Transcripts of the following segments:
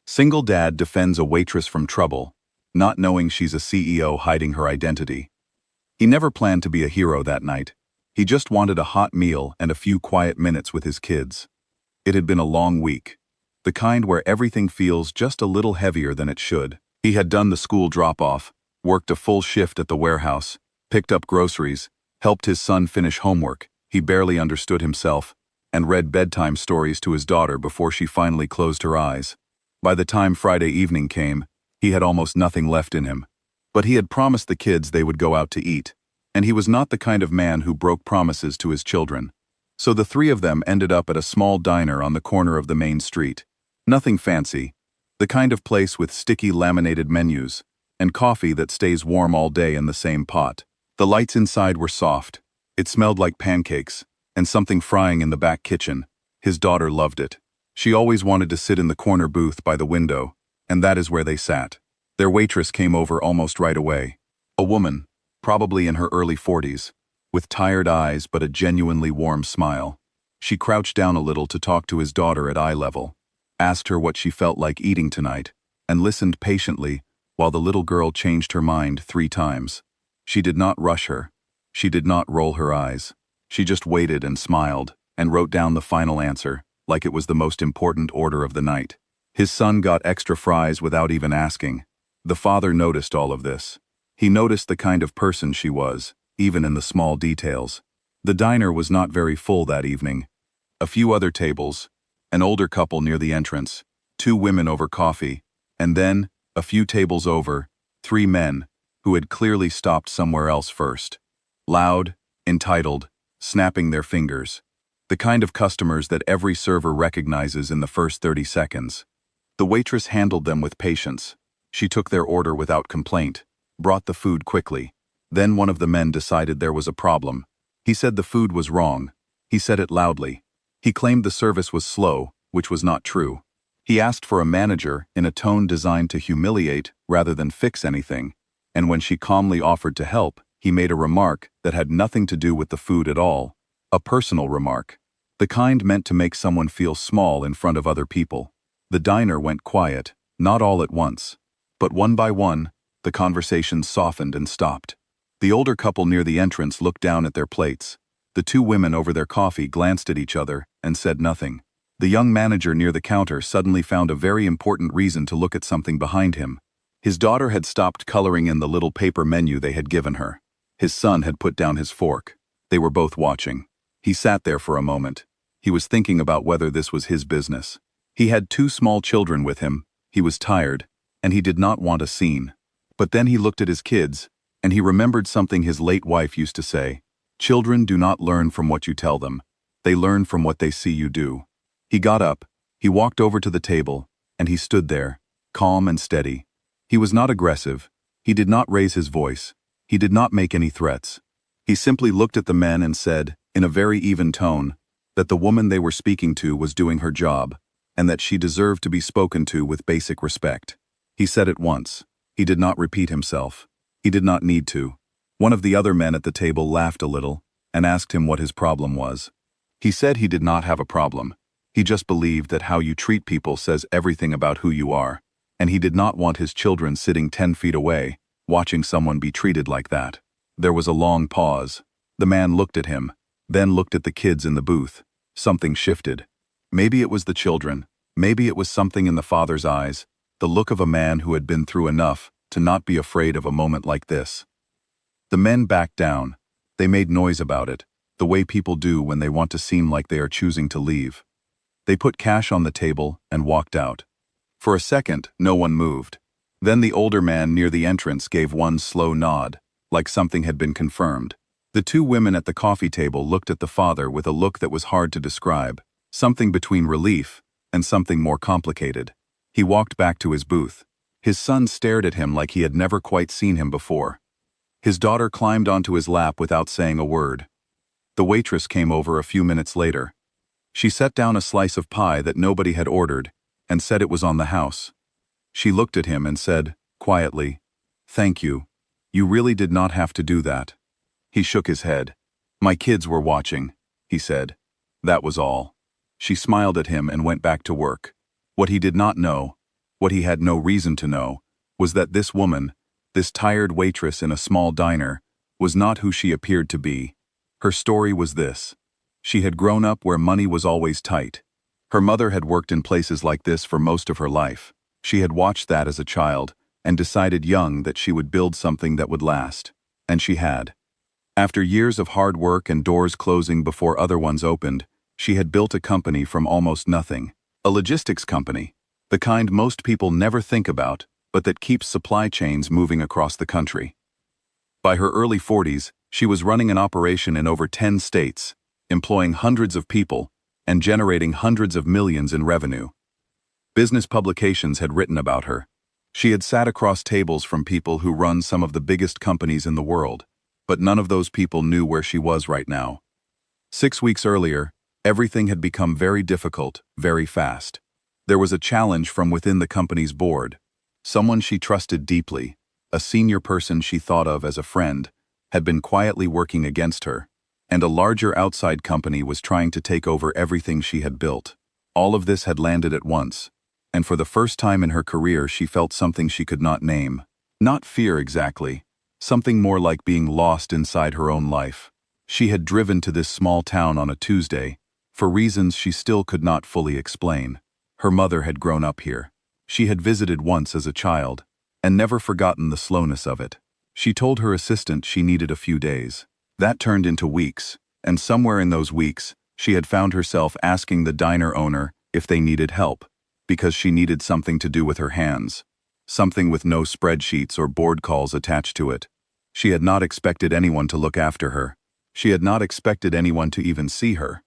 Single dad defends a waitress from trouble, not knowing she's a CEO hiding her identity. He never planned to be a hero that night. He just wanted a hot meal and a few quiet minutes with his kids. It had been a long week, the kind where everything feels just a little heavier than it should. He had done the school drop-off, worked a full shift at the warehouse, picked up groceries, helped his son finish homework he barely understood himself, and read bedtime stories to his daughter before she finally closed her eyes. By the time Friday evening came, he had almost nothing left in him. But he had promised the kids they would go out to eat, and he was not the kind of man who broke promises to his children. So the three of them ended up at a small diner on the corner of the main street. Nothing fancy, the kind of place with sticky laminated menus, and coffee that stays warm all day in the same pot. The lights inside were soft. It smelled like pancakes, and something frying in the back kitchen. His daughter loved it. She always wanted to sit in the corner booth by the window, and that is where they sat. Their waitress came over almost right away. A woman, probably in her early 40s, with tired eyes but a genuinely warm smile. She crouched down a little to talk to his daughter at eye level, asked her what she felt like eating tonight, and listened patiently while the little girl changed her mind 3 times. She did not rush her. She did not roll her eyes. She just waited and smiled and wrote down the final answer, like it was the most important order of the night. His son got extra fries without even asking. The father noticed all of this. He noticed the kind of person she was, even in the small details. The diner was not very full that evening. A few other tables, an older couple near the entrance, 2 women over coffee, and then, a few tables over, 3 men, who had clearly stopped somewhere else first. Loud, entitled, snapping their fingers. The kind of customers that every server recognizes in the first 30 seconds. The waitress handled them with patience. She took their order without complaint, brought the food quickly. Then one of the men decided there was a problem. He said the food was wrong. He said it loudly. He claimed the service was slow, which was not true. He asked for a manager in a tone designed to humiliate rather than fix anything, and when she calmly offered to help, he made a remark that had nothing to do with the food at all. A personal remark. The kind meant to make someone feel small in front of other people. The diner went quiet, not all at once. But one by one, the conversation softened and stopped. The older couple near the entrance looked down at their plates. The 2 women over their coffee glanced at each other and said nothing. The young manager near the counter suddenly found a very important reason to look at something behind him. His daughter had stopped coloring in the little paper menu they had given her. His son had put down his fork. They were both watching. He sat there for a moment. He was thinking about whether this was his business. He had 2 small children with him. He was tired, and he did not want a scene. But then he looked at his kids, and he remembered something his late wife used to say. Children do not learn from what you tell them. They learn from what they see you do. He got up, he walked over to the table, and he stood there, calm and steady. He was not aggressive. He did not raise his voice. He did not make any threats. He simply looked at the men and said, in a very even tone, that the woman they were speaking to was doing her job, and that she deserved to be spoken to with basic respect. He said it once. He did not repeat himself. He did not need to. One of the other men at the table laughed a little and asked him what his problem was. He said he did not have a problem. He just believed that how you treat people says everything about who you are, and he did not want his children sitting 10 feet away, watching someone be treated like that. There was a long pause. The man looked at him, then looked at the kids in the booth. Something shifted. Maybe it was the children. Maybe it was something in the father's eyes, the look of a man who had been through enough to not be afraid of a moment like this. The men backed down. They made noise about it, the way people do when they want to seem like they are choosing to leave. They put cash on the table and walked out. For a second, no one moved. Then the older man near the entrance gave one slow nod, like something had been confirmed. The 2 women at the coffee table looked at the father with a look that was hard to describe, something between relief and something more complicated. He walked back to his booth. His son stared at him like he had never quite seen him before. His daughter climbed onto his lap without saying a word. The waitress came over a few minutes later. She set down a slice of pie that nobody had ordered and said it was on the house. She looked at him and said, quietly, "Thank you. You really did not have to do that." He shook his head. "My kids were watching," he said. That was all. She smiled at him and went back to work. What he did not know What he had no reason to know was that this woman, this tired waitress in a small diner, was not who she appeared to be. Her story was this. She had grown up where money was always tight. Her mother had worked in places like this for most of her life. She had watched that as a child and decided young that she would build something that would last. And she had. After years of hard work and doors closing before other ones opened, she had built a company from almost nothing. A logistics company. The kind most people never think about, but that keeps supply chains moving across the country. By her early 40s, she was running an operation in over 10 states, employing hundreds of people, and generating hundreds of millions in revenue. Business publications had written about her. She had sat across tables from people who run some of the biggest companies in the world, but none of those people knew where she was right now. 6 weeks earlier, everything had become very difficult, very fast. There was a challenge from within the company's board. Someone she trusted deeply, a senior person she thought of as a friend, had been quietly working against her, and a larger outside company was trying to take over everything she had built. All of this had landed at once, and for the first time in her career she felt something she could not name. Not fear exactly, something more like being lost inside her own life. She had driven to this small town on a Tuesday, for reasons she still could not fully explain. Her mother had grown up here. She had visited once as a child, and never forgotten the slowness of it. She told her assistant she needed a few days. That turned into weeks, and somewhere in those weeks, she had found herself asking the diner owner if they needed help, because she needed something to do with her hands. Something with no spreadsheets or board calls attached to it. She had not expected anyone to look after her. She had not expected anyone to even see her.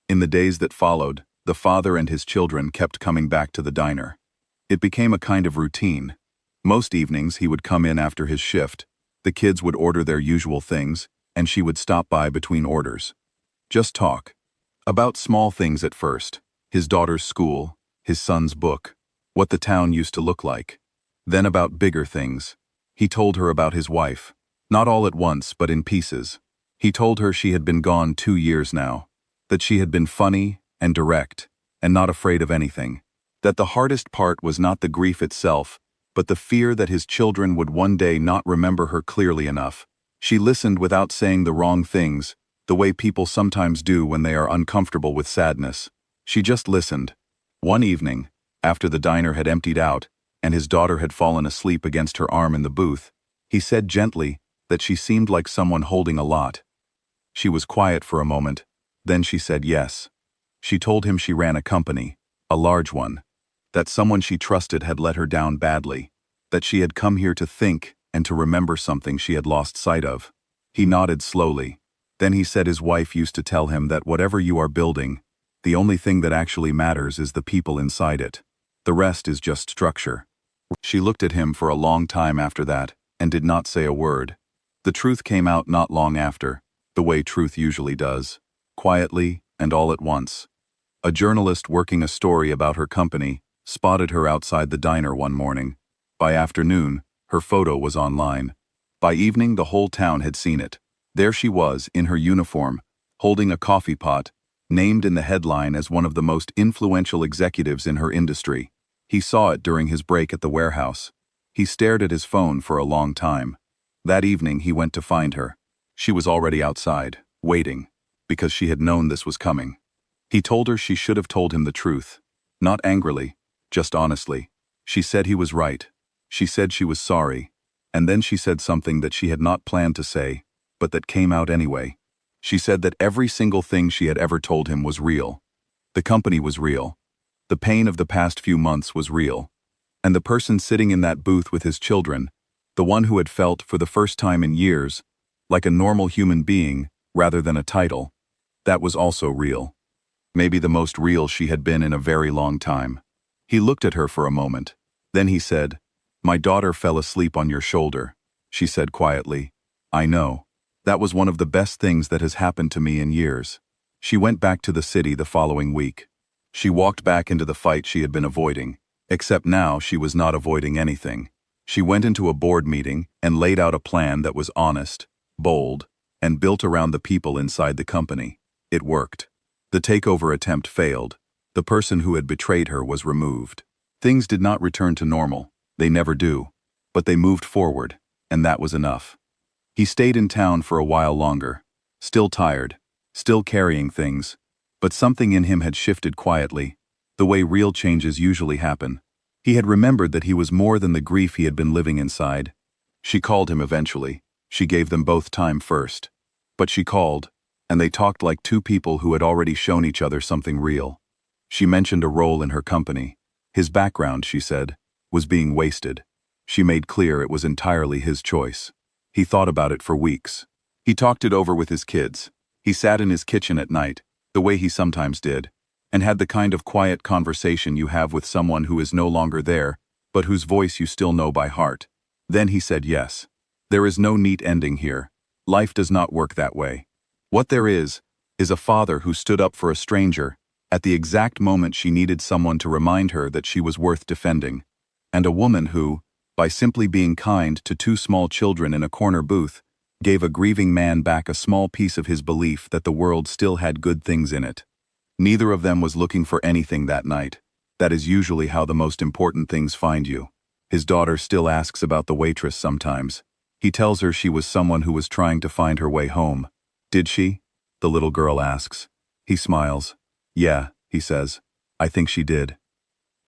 In the days that followed, the father and his children kept coming back to the diner. It became a kind of routine. Most evenings he would come in after his shift. The kids would order their usual things, and she would stop by between orders. Just talk. About small things at first. His daughter's school, his son's book, what the town used to look like. Then about bigger things. He told her about his wife. Not all at once, but in pieces. He told her she had been gone 2 years now. That she had been funny and direct, and not afraid of anything. That the hardest part was not the grief itself, but the fear that his children would one day not remember her clearly enough. She listened without saying the wrong things, the way people sometimes do when they are uncomfortable with sadness. She just listened. One evening, after the diner had emptied out, and his daughter had fallen asleep against her arm in the booth, he said gently that she seemed like someone holding a lot. She was quiet for a moment, then she said yes. She told him she ran a company, a large one, that someone she trusted had let her down badly, that she had come here to think and to remember something she had lost sight of. He nodded slowly. Then he said his wife used to tell him that whatever you are building, the only thing that actually matters is the people inside it. The rest is just structure. She looked at him for a long time after that and did not say a word. The truth came out not long after, the way truth usually does, quietly and all at once. A journalist working a story about her company spotted her outside the diner one morning. By afternoon, her photo was online. By evening, the whole town had seen it. There she was, in her uniform, holding a coffee pot, named in the headline as one of the most influential executives in her industry. He saw it during his break at the warehouse. He stared at his phone for a long time. That evening, he went to find her. She was already outside, waiting, because she had known this was coming. He told her she should have told him the truth. Not angrily, just honestly. She said he was right. She said she was sorry. And then she said something that she had not planned to say, but that came out anyway. She said that every single thing she had ever told him was real. The company was real. The pain of the past few months was real. And the person sitting in that booth with his children, the one who had felt, for the first time in years, like a normal human being rather than a title, that was also real. Maybe the most real she had been in a very long time. He looked at her for a moment. Then he said, "My daughter fell asleep on your shoulder," she said quietly. "I know. That was one of the best things that has happened to me in years." She went back to the city the following week. She walked back into the fight she had been avoiding, except now she was not avoiding anything. She went into a board meeting and laid out a plan that was honest, bold, and built around the people inside the company. It worked. The takeover attempt failed. The person who had betrayed her was removed. Things did not return to normal. They never do. But they moved forward, and that was enough. He stayed in town for a while longer, still tired, still carrying things, but something in him had shifted quietly, the way real changes usually happen. He had remembered that he was more than the grief he had been living inside. She called him eventually. She gave them both time first. But she called, and they talked like two people who had already shown each other something real. She mentioned a role in her company. His background, she said, was being wasted. She made clear it was entirely his choice. He thought about it for weeks. He talked it over with his kids. He sat in his kitchen at night, the way he sometimes did, and had the kind of quiet conversation you have with someone who is no longer there, but whose voice you still know by heart. Then he said yes. There is no neat ending here. Life does not work that way. What there is a father who stood up for a stranger, at the exact moment she needed someone to remind her that she was worth defending, and a woman who, by simply being kind to two small children in a corner booth, gave a grieving man back a small piece of his belief that the world still had good things in it. Neither of them was looking for anything that night. That is usually how the most important things find you. His daughter still asks about the waitress sometimes. He tells her she was someone who was trying to find her way home. Did she? The little girl asks. He smiles. Yeah, he says. I think she did.